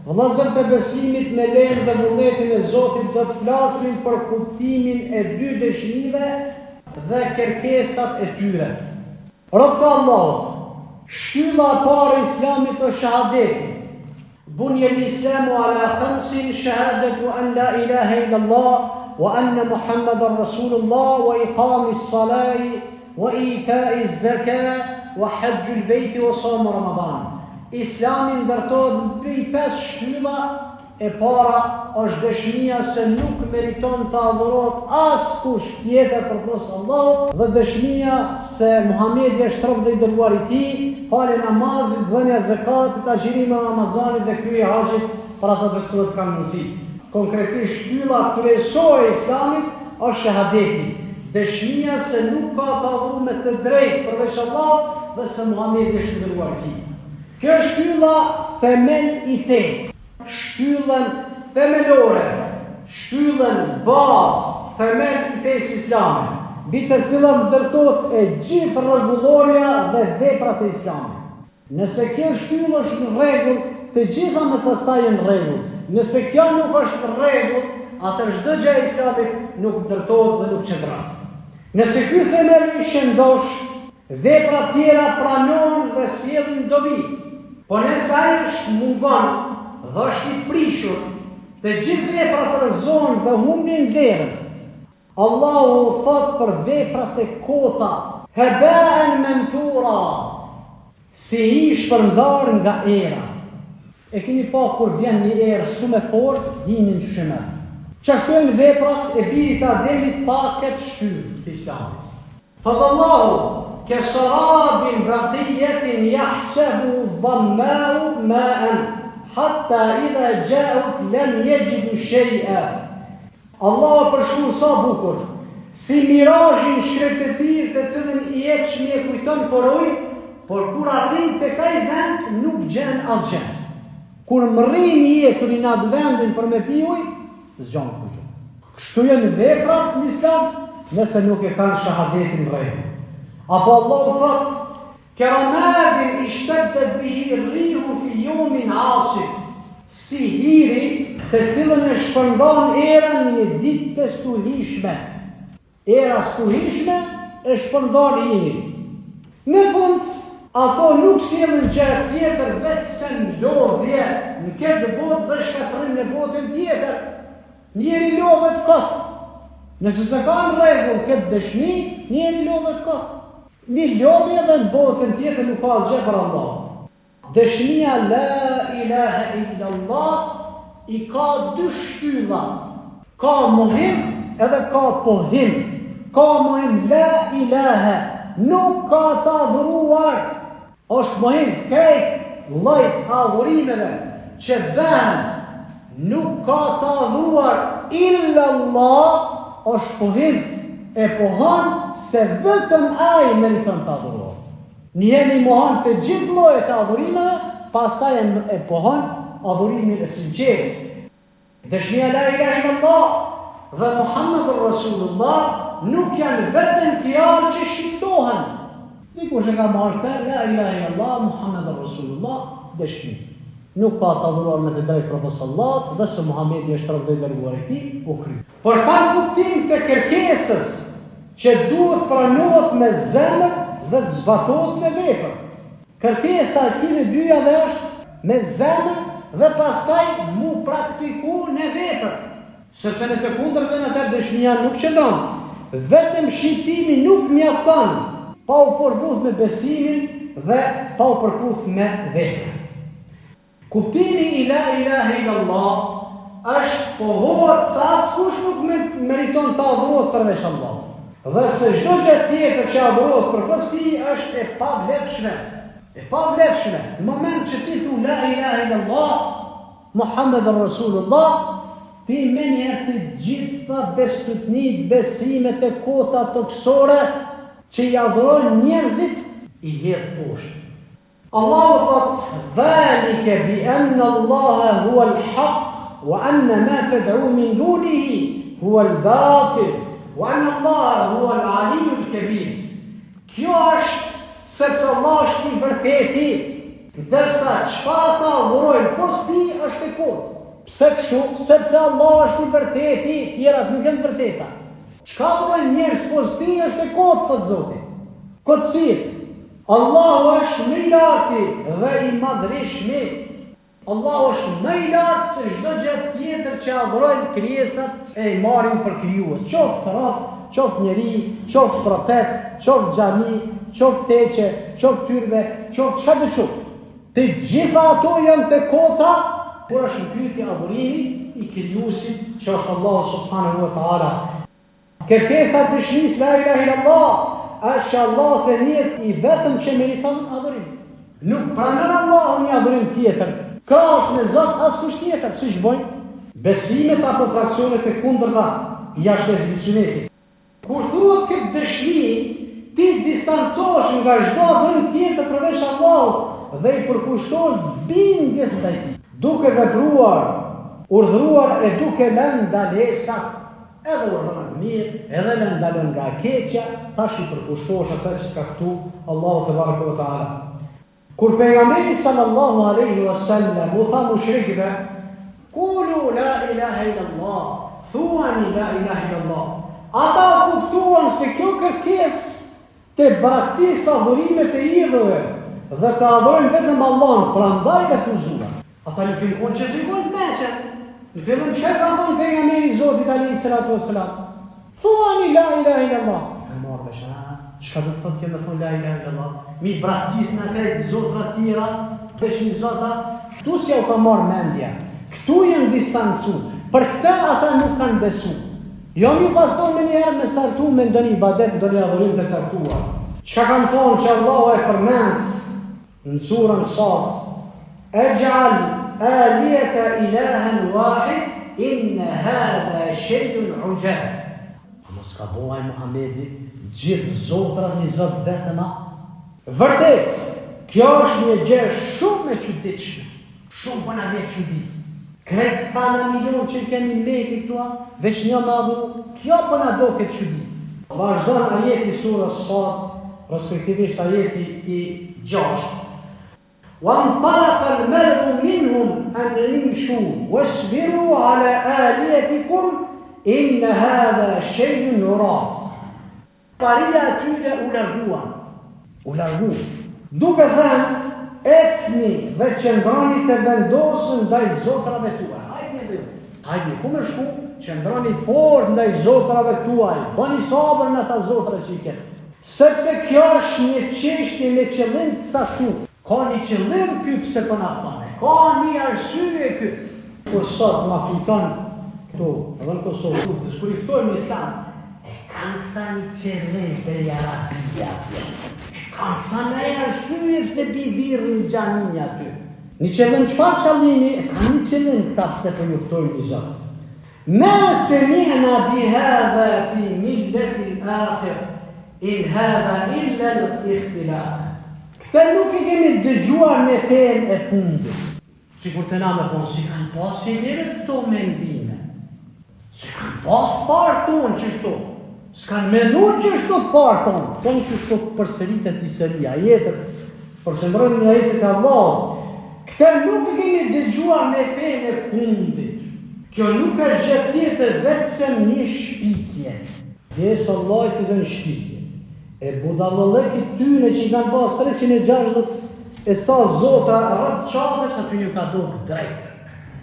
Vëllezër të besimit, me lejen dhe vullnetin e Zotit do të flasim për kuptimin e dy dëshmive dhe kërkesat e tyre. Rob të Allahut, shtylla e parë e Islamit është shahadeti. Bunja l-Islamu ala khamsin, shahadatu an la ilaha illallah wa anna Muhammadan Rasulullah wa iqami s-salati wa ita'i z-zakah wa hajjul bejti wa saum Ramadan. Islami ndërtohet mbi 5 shtylla. E para është dëshmia se nuk meriton të adhurohet askush tjetër përveç Allahut, dhe dëshmia se Muhamedi është rob dhe i dërguar i Tij, falja namazit, dhënia e zakatit, agjërimi i Ramazanit dhe kryerja e haxhit për ata të cilët kanë mundësi. Konkretisht shtylla kryesore e Islamit është shahadeti, dëshmia se nuk ka të adhuruar me të drejtë përveç Allahut dhe se Muhamedi është i dërguar i Tij. Kjo është shtylla themel i fesë. Shtyllën themelore, shtyllën bazë, themel i fesë islame, mbi të cilën ndërtohet e gjithë rregulloria dhe veprat e Islamit. Nëse kjo shtyllë është në rregull, të gjitha më pastaj janë në rregull. Nëse kjo nuk është në rregull, atëherë çdo gjë e Islamit nuk ndërtohet dhe nuk qëndron. Nëse ky themel i shëndosh, veprat tjera pranohen dhe sjellin dobi. Po nëse ai është mungon dhe është i prishur, të gjithë veprat rrëzohen dhe humbin vlerën. Allahu thot për veprat e kota, haba'an manthura, si i shpërndar nga era. E keni pa kur vjen një erë shumë e fortë, hinin shumë. Çashtu janë veprat e birit të Ademit pa këtë shtyllë të Islamit. Thot Allahu, kasarabin baqiyatin yahsabu dhamma'u ma'an, hatta idha ja'ut lam yajidu shay'a. Allah përshkruan sa bukur, si mirazhin shkretetir të cilën i ecmi e kujton për ujë, por kur arrin tek ai vend nuk gjen asgjë. Kur mrrin jetën në atë vendin për me pi ujë, zgjon kurrë. Kështu janë veprat në Islam, nëse nuk e kanë shahadetin rregull. Apo Allah thot, keramadin ishtaddat bihi rrihu fi yawmin asif, si hiri të cilën e shpërndan erën një ditë të stuhishme. Era stuhishme e shpërndan hirin. Në fund, ato nuk sjellin gjë tjetër vetëm lodhje në këtë botë dhe shkatërrim në botën tjetër. Njeri lodhet kot. Nëse se ka në rregull këtë dëshmi, njeri lodhet kot. Një lodhje dhe në botën tjetër nuk ka asgjë për Allah. Dëshmia la ilaha illallah i ka dy shtylla. Ka mohim edhe ka pohim. Ka mohim la ilaha, nuk ka të adhuruar. Është mohim krejt llojt adhurimeve që bëhen, nuk ka të adhuruar illallah, është pohim. E pohon se vetëm ai meriton të adhurohet. Njëri mohon të gjithë llojet e adhurimeve, pastaj e pohon adhurimin e sinqert. Dëshmia la ilaha illallah dhe Muhammadur Rasulullah nuk janë vetëm fjalë që shqiptohen. Dikush e ka marrë këtë la ilaha illallah Muhammadur Rasulullah dëshmi. Nuk ka të adhuruar me të drejtë përveç Allahut dhe se Muhamedi është rob dhe i dërguar i Tij, u kry. Por kanë kuptim të kërkesës që duhet pranohet me zemër dhe të zbatohet me vepër. Kërkesa e këtyre dyjave është me zemër dhe pastaj mu praktiku në vepër. Sepse në të kundërtën atë dëshmia nuk qëndron. Vetëm shqitimi nuk mjafton, pa u përputh me besimin dhe pa u përputh me vepër. Kuptimi i la ilaha illallah është pohohet se askush nuk meriton të adhurohet përveç Allahut. Dhe se çdo gjë tjetër që adhurohet përpas tij është e pavlefshme. E pavlefshme. Në moment që ti thu la ilaha illallah Muhammadur Rasulullah, ti menjëherë të gjitha bestutnit, besimet e kota toksore që i adhurojnë njerëzit i hedh poshtë. Allahu thot, dhalike bi anna Allaha huwa al-haq wa anna ma tad'u min dunihi huwa al-batil wa anna Allaha huwa al-aliyyu al-kabir. Kjo është sepse Allah është i vërteti, Ndërsa çfarë ata adhurojnë posti është e kotë. Pse kështu? Sepse Allah është i vërteti, tjerat nuk janë vërteta. Çka adhurojnë njerëz posti është e kotë, thot Zoti. Kotësit. Allahu është më i larti dhe i madhreshmi. Allahu është më i lartë se çdo gjë tjetër që adhurojnë krijesat e i marrin për krijues. Qoftë rob, qoftë njeri, qoftë profet, qoftë xhami, qoftë teqe, qoftë tyrbe, qoftë çka do të qoftë. Të gjitha ato janë të kota, por është pyetja adhurimi i krijuesit, që është Allahu subhanahu wa taala. Kërkesa e dëshmisë la ilaha illallah është Allah të njëjtë i vetëm që meriton adhurim. Nuk pranon Allahu një adhurim tjetër. Krahas me Zot askush tjetër, siç bojnë besimet apo fraksionet e kundërta jashtë sunetit. Kur thuhet këtë dëshmi, ti distancohesh nga çdo adhurim tjetër përveç Allahut dhe i përkushtohesh bindjes ndaj tij, duke vepruar, urdhëruar e duke lënë ndalesat, edhe urdhëron mirë, edhe lënë ndalën nga keqja, tash i përkushtohesh atë që ka thënë Allahu te baraka ve taala. Kur pejgamberi sallallahu alaihi wasallam u tha mushrikëve, "Qulu la ilaha illallah", thuani la ilaha illallah. Ata kuptuan se kjo kërkesë të braktisë adhurimet e idhëve dhe të adhurojnë vetëm Allahun, prandaj refuzuan. Ata nuk i kanë që sigurt meçë. Në fillim çka ka thënë pejgamberi i Zotit alayhi salatu wassalam? Thuani la ilaha illallah. Marrë vesh, çka do të thotë kjo me thon la ilaha illallah? Mi braktis në krejt zotra tjera, veç një zota, këtu si u ka marrë mendja. Këtu janë distancu. Për këtë ata nuk kanë besu. Jo mi paston me njerë me startu me ndonjë ibadet, ndonjë adhurim të caktuar. Çka kanë thonë që Allahu e përmend në surën Sad, "Ej'al aliyata ilahan wahid, inna hadha shay'un ujab." Mos ka bëj Muhamedi gjithë zotrat një zot vetëm. Vërtet, kjo është një gjë shumë e çuditshme. Shumë bëna vjet çudi. Kretë ta në milion që kemi leki këtua, veç një më adhuru, kjo bëna do këtë çudi. Vazhdon ajeti surës Sad, respektivisht ajeti i 6. وَانْطَلَقَ الْمَلْءُ مِنْهُمْ أَنْ امْشُوا وَاصْبِرُوا عَلَى آلِهَتِكُمْ إِنَّ هَذَا شَيْءٌ يُرَادُ. Paria atyre u larguan. Duke thënë, ecni dhe qëndroni të vendosën ndaj zotrave tuaj. Hajde, ku me shku? Qëndroni të fort ndaj zotrave tuaj. Bëni sabër në ata zotra që i ketë. Sepse kjo është një çështje me qëllim të saktuar. Ka një qëllim ky pse po na thane. Ka një arsye ky. Kur sot ma kujton këtu, edhe në Kosovë, kur i ftojmë Islam, kanë këta një qëllim për jarabia. Kanë këta në arsye pse bivirën xhamin aty. Një qëllim çfarë qëllimi? Kanë një qëllim këta pse po juftojnë një Zot. Ma sami'na bihadha fi millati al-akhir in hadha illa al-ikhtilaf. Këta nuk i kemi dëgjuar në fenë e fundit. Sikur të na me thonë, si kanë pas që njëre këto mendime. Si kanë pas parë tonë qështu. S'kanë menur qështu të parë tonë. Tonë qështu përsëritet historia, jetët, përshëndrojnë një jetët e Allah. Këta nuk i kemi dëgjuar në fenë e fundit. Kjo nuk është gjë tjetër vetëm një shpikje. Jesë Allah i dhe në shpikje. E budallëllëkit tyne që i kanë pas 360 e sa zota rrët qatës, aty një ka do drejtë.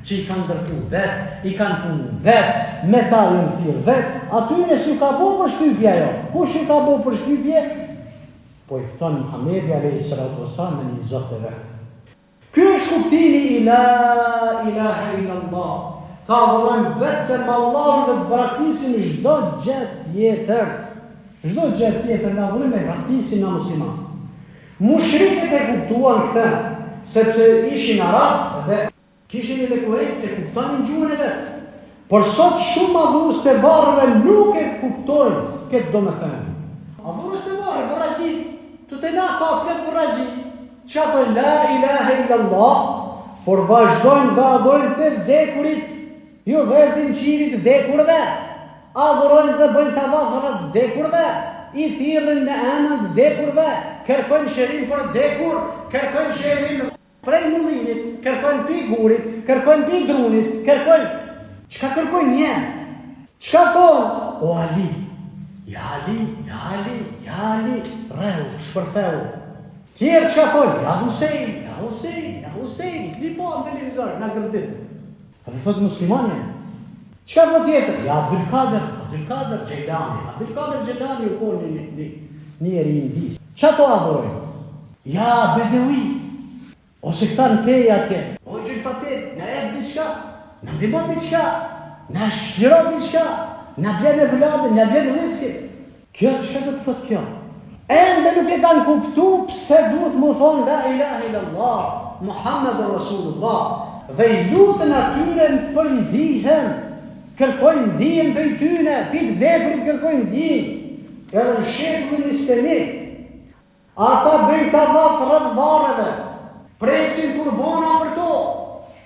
Që i kanë dërtu vetë, i kanë punu vetë, metalën tjërë vetë, atyne s'ju ka bo për shtypja jo. Kush ju ka bo për shtypje? Po i fëton Muhamedi a.s. me një zotë e vetë. Ky është kuptimi i la ilaha illallah. Ta adhurojmë vetëm Allahun dhe të braktisim çdo gjë tjetër. Çdo gjë tjetër nga adhurimi e braktisim nga musliman. Mushrikët e kuptuan këtë, sepse ishin arab dhe kishin një lekuhet se kuptonin gjuhën e vetë. Por sot shumë adhurus të varëve nuk e kuptojnë këtë do me thënë. Adhurus të varë, vërraqi, të të na ka këtë vërraqi. Që thënë la ilaha illallah, por vazhdojnë dhe adhurojnë të vdekurit, ju dhezin qirit vdekurve, adhurojnë dhe bëjnë të vafërat vdekurve, i thirën në emën vdekurve, kërkojnë shërim për vdekur, kërkojnë shërim Prej mullinit, kërkojnë pi gurit, kërkojnë pi drunit, kërkojnë. Çka kërkojnë njerëz? Çka thonë? O Ali, ja Ali, ja Ali, ja Ali, reu, shpërtheu. Tjerë çka thonë? Ja Husein, ja Husein, ja Husein, klipo në televizor, na gërdit. A dhe thotë muslimani. Çka thotë tjetër? Ja Abdulkader Gjelani u konë një eri indis. Qa to adhorojnë? Ja Bedewi, ose këta në peja atje. O Gjulfatit, në jep diqka, në ndimon diqka, në shliron diqka, në blen e vladin, në blen riskit. Kjo çka do të thotë kjo? Ende nuk e kanë kuptu pse duhet mu thonë la ilaha illallah, Muhammedur Rasulullah. Dhe i lutën atyre për ndihen, kërkojnë ndihen për i tyne, pitë veprit kërkojnë ndihen. Edhe në shekullin 21, ata bëjnë tavaf rreth varreve, presin kurbana për to.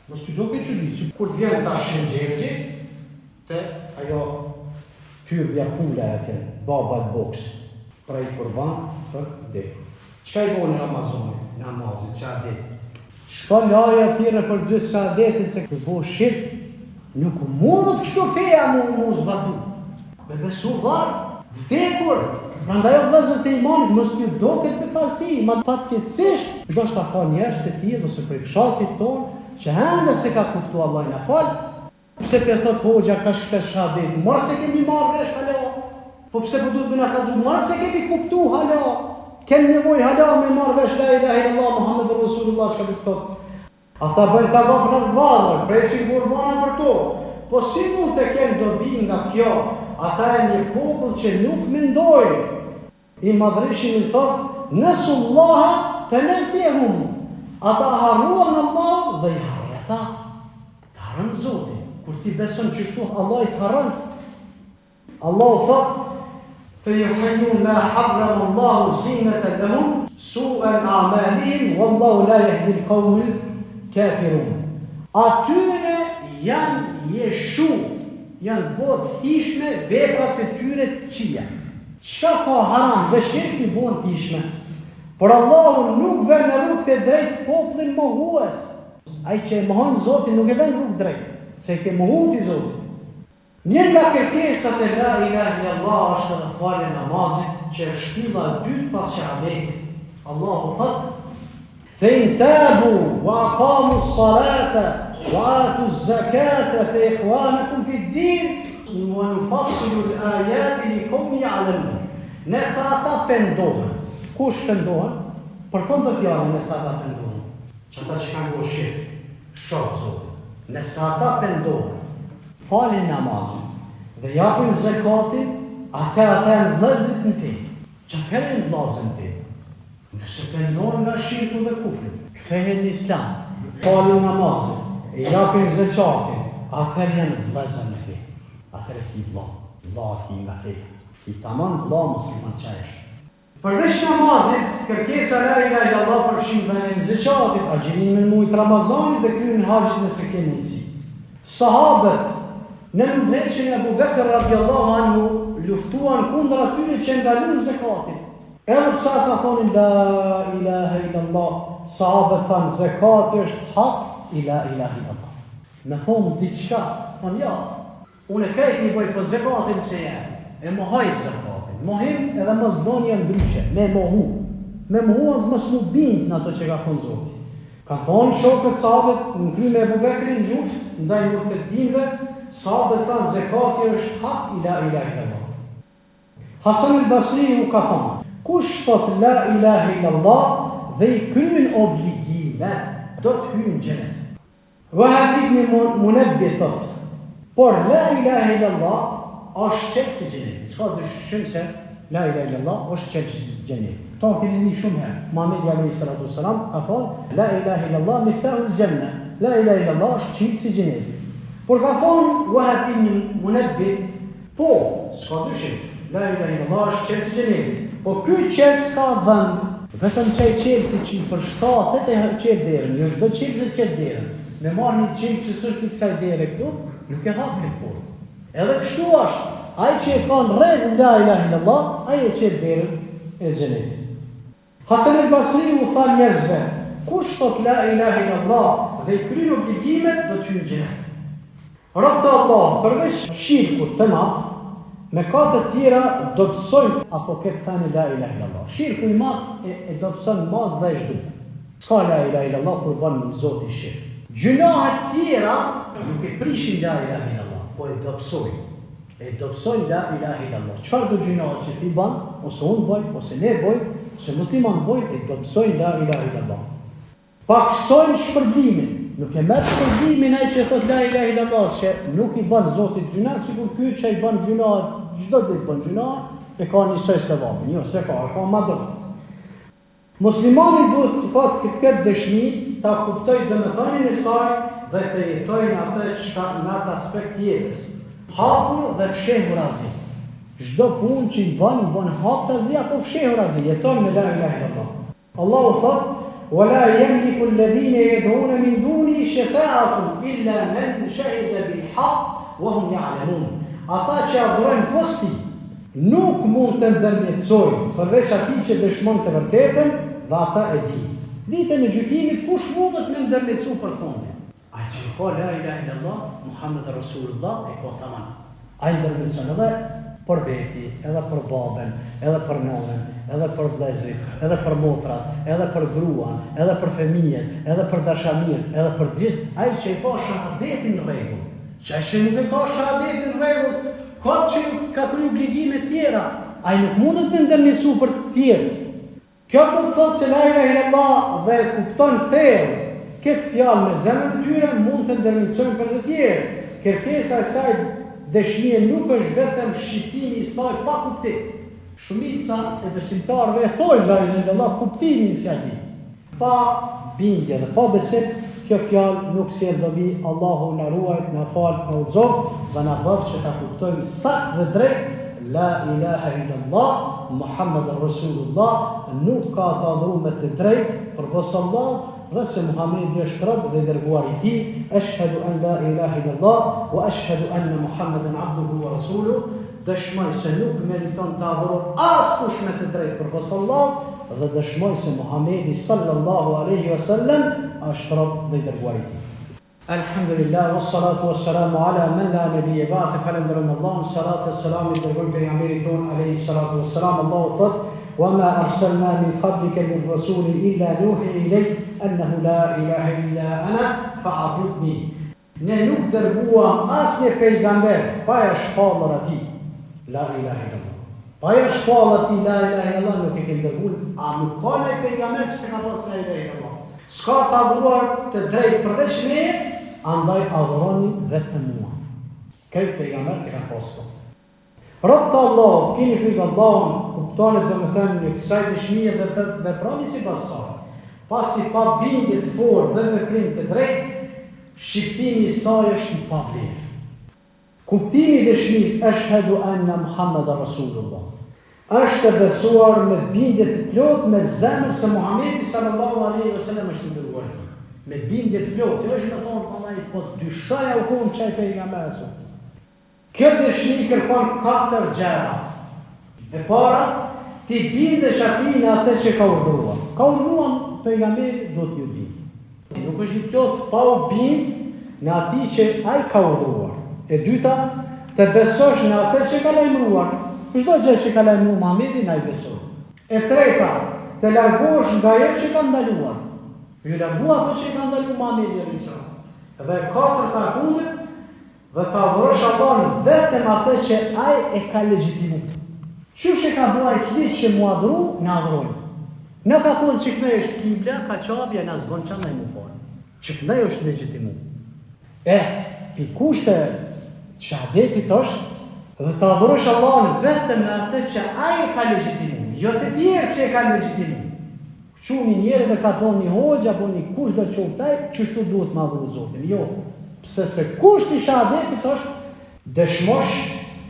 Mos t'i do këtë çudi, kur të vjen ta shëngjevgji, te ajo tyrbja pula atje, baba të boks, prej kurban për dekë. Çka i bën Ramazanit, namazit, çadet? Shka laja thire për 2 çadetin se këtë bo shirk, nuk mundët kështu feja mu zbatu. Me besu varë, vdekur. Prandaj o vëllezër të imanit, mos t'ju do këtë befasi, ma fatkeqësisht, ndoshta ka njerëz të tillë ose prej fshatit tonë, që ende se ka kuptu Allah na fal. Pse pe thot hoxha ka shpesh shahadet, mos se kemi marrë vesh hala. Po pse po duhet na kallzu, mos se kemi kuptu hala. Ken nevojë hala me marrë vesh la ilaha illallah Muhammedur Rasulullah çka do të thotë. Ata bëjnë tavaf rreth varreve, presin kurbana për to. Po si mund të kenë dobi nga kjo? Ata e një popull që nuk mendojnë. I madhrishin i thot, nësullaha fenasihum. Ata harruan Allah dhe i harrë ata. Të harrën Zotin. Kur ti beson që shtu Allah i të harrën. Allah thot, فَيُحَيُّونَ مَا حَرَّمَ اللَّهُ زِينَةً لَهُمْ سُوءًا أَعْمَالِهِمْ وَاللَّهُ لَا يَهْدِي الْقَوْمَ الْكَافِرُونَ. Atyre janë jeshu, janë bot hishme veprat e tyre të qia. Çka ka haram dhe shirk i bon hishme? Por Allahu nuk vën në rrugë të drejt popullin mohues. Ai që e mohon Zotin nuk e vën rrugë drejt, se ke mohuar ti Zotin. Një nga kërkesat e la ilaha illallah është edhe falja e namazit, që është shtylla e dytë pas shahadetit. Allahu thot: فَإِنْ تَابُوا وَأَقَامُوا الصَّلَاةَ وَآتُوا الزَّكَاةَ فَإِخْوَانُكُمْ فِي الدِّينِ وَنُفَصِّلُ الْآيَاتِ لِقَوْمٍ يَعْلَمُونَ. Nëse ata pendohen, kush pendohen? Përkon do fjalën nëse ata pendohen. Që ata që kanë bërë shirk, shoh Zotin. Nëse ata pendohen, falin namazin dhe japin zakatin, ata janë vëllezërit në fe. Çfarë janë vëllezërit në fe? Nëse pendohen nga shirku dhe kufri, kthehen në Islam, falin namazin, e japin zakatin, ata janë vëllezër në fe. Ata i vëlla i nga fe. I tamam vëlla musliman çajesh. Përveç namazit, kërkesa la ilaha illallah përfshin dhënien e zakatit, agjërimin në muajin Ramazanit dhe kryen haxhin nëse ke mundësi. Sahabët në udhëheqjen e Abu Bekr radhiyallahu anhu luftuan kundër atyre që ndalojnë zakatin. Edhe pse ata thonin la ilaha illallah, sahabët thanë zakati është hak, la ilaha illallah. Me thonë diçka, thonë ja, unë krejt një bëj për zakatin se jam, e mohoj zakatin. Mohim edhe mos bën janë ndryshe, me mohu. Me mohu mos mu bind në ato që ka thonë Zoti. Ka thonë shokët sahabët në krye me Abu Bekrin luftë ndaj murtedinëve, sahabët thanë zakati është hak, la ilaha illallah. Hasan al-Basri u ka thonë, kush thot la ilaha illallah dhe i kryen obligime, do të hyjë në xhenet. Wahab ibn Munabbih thot, por la ilaha illallah është qelë si xhenet. S'ka dyshim se la ilaha illallah është qelë si xhenet. Kto keni një shumë herë. Muhamedi alayhi salatu wasalam ka thonë la ilaha illallah miftahul janna. La ilaha illallah është qelë si xhenet. Por ka thonë Wahab ibn Munabbih, po s'ka dyshim. La ilaha illallah është qelë si xhenet. Po ky qelë s'ka dhënë, vetëm çaj qelë si që i përshtatet e qelë derën, jo çdo qelë se qelë derën. Me marrë një qelë që s'është i kësaj dere këtu, nuk e hap këtë porë. Edhe kështu është, ai që e ka në rregull la ilaha illallah, ai e qelë derën e xhenetit. Hasan al-Basri u tha njerëzve, kush thot la ilaha illallah dhe i kryen obligimet do të hyjë në xhenet. Rob të Allah, përveç shirkut të madh, mëkate të tjera dobësojnë apo këtë thënë la ilaha illallah. Shirku i madh e dobëson mos dhe çdo. S'ka la ilaha illallah kur bën Zoti shirk. Gjunahet tjera nuk e prishin la ilaha illallah, po e dobësojnë. E dobësojnë la ilaha illallah. Çfarë do gjunahet që ti bën, ose unë bëj, ose ne bëj, ose musliman bëj, e dobësojnë la ilaha illallah. Paksojnë shpërblimin. Nuk e merr shpërblimin ai që thot la ilaha illallah, që nuk i bën Zotit gjuna, sikur ky që i bën gjuna, çdo ditë bën gjuna, e ka njësoj sevapin. Jo, se ka më do. Muslimani duhet të thotë këtë dëshmi, ta kuptoj domethënien e saj dhe të jetojnë atë çka në atë aspekt jetës. Hapur dhe fshehur azi. Çdo punë që i bën haptazi apo fshehur azi, jeton me la ilaha illallah. Allahu thot: ولا يملك الذين يدعون من دونه شفاعة إلا من شهد بالحق وهم يعلمون. Ata që adhurojnë posti nuk mund të ndërmjetësojnë përveç atij që dëshmon të vërtetën dhe ata e di. Ditën e gjykimit kush mundet me ndërmjetësu për fundin? Ai që ka la ilaha illallah Muhammed Rasulullah e ka tamam. Ai ndërmjetëson edhe për veti, edhe për babën, edhe për nënën, edhe për vëllezërit, edhe për motrat, edhe për gruan, edhe për fëmijët, edhe për dashamirët, edhe për gjithë, ai që i ka shahadetin në rregull. Që ai që nuk e ka shahadetin në rregull, që ka kryer obligime të tjera, ai nuk mundet me ndërmjetësu për të tjerë. Kjo do të thotë se la ilaha illallah dhe kupton thellë këtë fjalë me zemrën e tyre mund të ndërmjetësojnë për të tjerë. Kërkesa e saj dëshmie nuk është vetëm shqiptimi i saj pa kuptim. Shumica e besimtarëve e thojnë la ilaha illallah kuptimin si ai. Pa bindje dhe pa besim, kjo fjalë nuk sjell dobi. Allahu na ruaj, na fal, na udhëzoft dhe na bëf që ta kuptojmë saktë dhe drejt la ilaha illallah Muhammadur Rasulullah, nuk ka të adhuruar me të drejtë përveç Allahut dhe se Muhamedi është rob dhe dërguar i tij. Ashhadu an la ilaha illallah wa ashhadu anna Muhammadan abduhu wa rasuluhu. Dëshmoj se nuk meriton të adhurohet askush me të drejtë përveç Allahut dhe dëshmoj se Muhamedi sallallahu alaihi wasallam është rob dhe dërguar i tij. Alhamdulillah wassalatu wassalamu ala man la nabiyya ba'd. Falendërojmë Allahun, salatu wassalamu i dërguar pejgamberit ton alayhi salatu wassalam. Allahu thot: وما أرسلنا من قبلك من رسول إلا نوحي إليه أنه لا إله إلا أنا فاعبدني. Ne nuk dërguam asnjë pejgamber pa ja shpallur atij la ilaha illallah. Pa ja shpallur atij la ilaha illallah nuk e ke dërguar, a nuk ka një pejgamber që ka pas la ilaha illallah. S'ka të adhuruar të drejtë përveç me, andaj adhuroni vetëm mua. Këtë pejgamber që ka pasur. Rob të Allahut, keni frikë Allahun, kuptoni domethënë në kësaj dëshmie dhe veproni sipas saj. Pasi pa bindje të fortë dhe veprim të drejtë, shqiptimi i saj është i pavlerë. Kuptimi i dëshmisë ashhadu anna Muhammadar Rasulullah është të besuar me bindje të plotë me zemër se Muhamedi sallallahu alaihi wasallam është i dërguar. Me bindje të plotë, jo është më thonë vallai po dyshoj u kon çaj pejgamberi. Kjo dëshmi kërkon 4 gjëra. E para, ti bindesh atij në atë që ka urdhëruar. Ka urdhëruar pejgamberi, do t'ju bind. Nuk është i plot pa u bind në atij që ai ka urdhëruar. E dyta, të besosh në atë që ka lajmëruar. Çdo gjë që ka lajmëruar Muhamedi na i besoj. E treta, të largosh nga ajo që ka ndaluar. Ju largua ato që ka ndaluar Muhamedi alayhis salam. Dhe katërta e fundit, dhe ta adhurosh Allahun vetëm atë që ai e ka legjitimuar. Qysh e ka bërë ai kish që mu adhuru, na adhurojnë. Në ka thonë që këne është kibla, ka qabja, na zbon që ndaj mu falë. Që këne është legjitimuar. Pi kushte shahadetit është dhe ta adhurosh Allahun vetëm në atë që ai e ka legjitimuar, jo të tjerë që e ka legjitimuar. Quni njerë dhe ka thonë një hoxha, apo një kush do qoftaj, qështu duhet ma adhuru Zotin. Jo. Pse se kushti i shahadetit është dëshmosh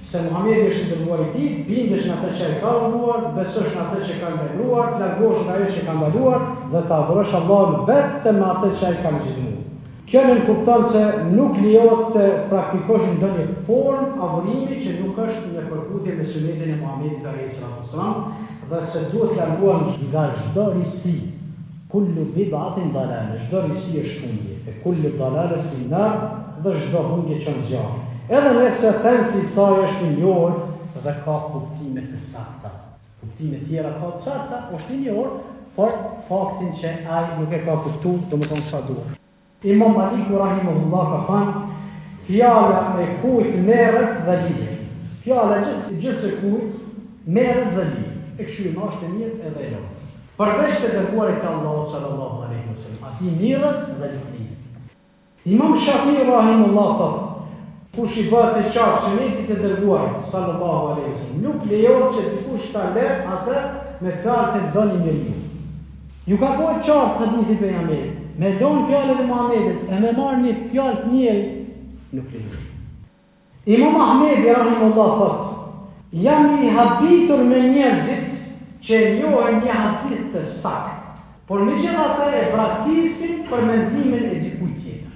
se Muhamedi është i dërguar i tij, bindesh në atë që ai ka urdhëruar, besosh në atë që ka ndaluar, të largosh nga ajo që ka ndaluar dhe të adhurosh Allahun vetëm në atë që ai ka legjitimuar. Kjo nuk kupton se nuk lejohet të praktikosh ndonjë formë adhurimi që nuk është në përputhje me sunetin e Muhamedit alayhis salam dhe se duhet larguar nga çdo risi. kullu bid'atin dalale, çdo risi është humbje, e kullu dalale fi nar, dhe çdo humbje çon zjarr. Edhe nëse thensi i saj është i njohur dhe ka kuptime të sakta. Kuptime tjera ka të sakta, është i njohur, por faktin që ai nuk e ka kuptuar, domethënë sa duhet. Imam Maliku rahimahullah ka thënë, fjala e kujt merret dhe lihet. Fjala gjithë se kujt merret dhe lihet. E kështu është e mirë edhe e lehtë. Përveç të dërguarit të Allahut sallallahu alaihi wasallam, ati mirët dhe lihet. Imam Shafi'i rahimahullah thotë, kush i bëhet e qartë sunetit të dërguarit sallallahu alaihi wasallam, nuk lejohet që dikush ta lë atë me fjalët e doni njeriu. Ju ka bëu qartë hadithi pejgamberit, me lënë fjalën e Muhamedit e me marrë një fjalë të njëri, nuk lejohet. Imam Ahmedi rahimahullah thotë, jam i habitur me njerëzit që njohen një hadith të saktë, por megjithatë e praktisin për mendimin e dikujt tjetër.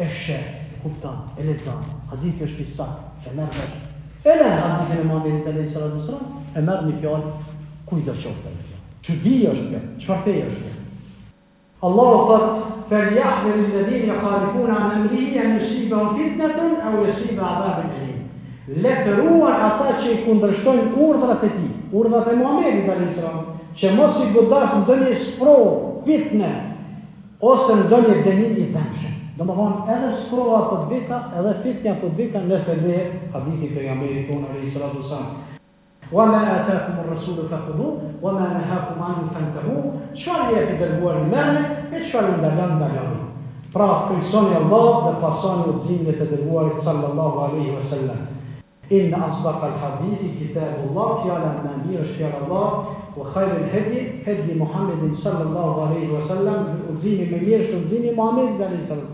E sheh, e kupton, e lexon. Hadithi është i saktë, e merr vesh. E lën hadithin e Muhamedit alayhis salam, e merr një fjalë kujdo qoftë. Çudi është kjo, çfarë fe është kjo? Allahu thot: "Falyahdhar alladhina yukhalifuna an amrihi an yusibahum fitnatun aw yusiba adhabun alim." Letëruan ata që i kundërshtojnë urdhrat e tij, urdhrat e Muhamedit alayhis salam, që mos i godas ndonjë sprovë, fitne ose ndonjë dënim i dëmshëm. Domethënë edhe sprova po të vika, edhe fitja po të vika nëse le hadithi e pejgamberit tonë alayhis salam. Wa ma ataakum ar-rasul fakhudhu wa ma nahakum anhu fantahu. Çfarë jep i dërguar merrni, e çfarë ndalon ndaloni. Pra friksoni Allah dhe pasoni udhëzimin e të dërguarit sallallahu alaihi wasallam. إن أصدق الحديث كتاب الله فعلا نبي شفيع الله وخير الهدي هدي محمد صلى الله عليه وسلم وزيني منيش وزيني محمد عليه السلام.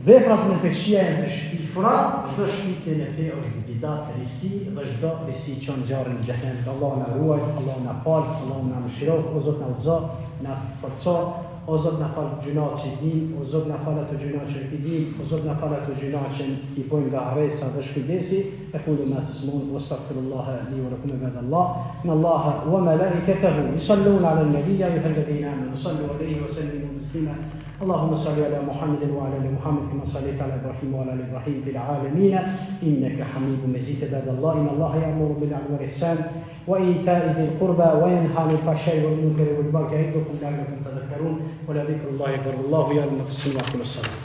Veprat me pekshia janë të shpifura, çdo shpifje në fe është bidat, risi dhe çdo risi çon zjarrin në xhenem. Allahu na ruaj, Allahu na fal, Allahu na mëshiroj, o Zot na udhëzo, na forco, o Zot na fal gjunat që i dim, o Zot na fal ato gjunat që i dim, o Zot na fal ato gjunat që i bojnë nga harresa dhe shkujdesi. أقول ما تسمعون واستغفر الله لي ولكم عباد الله إن الله وملائكته يصلون على النبي يا أيها الذين آمنوا صلوا عليه وسلموا تسليما اللهم صل على محمد وعلى ال محمد كما صليت على ابراهيم وعلى ال ابراهيم في العالمين انك حميد مجيد عباد الله ان الله يأمر بالعدل والاحسان وايتاء ذي القربى وينهى عن الفحشاء والمنكر والبغي يعظكم لعلكم تذكرون ولذكر الله اكبر الله يعلم ما تصنعون.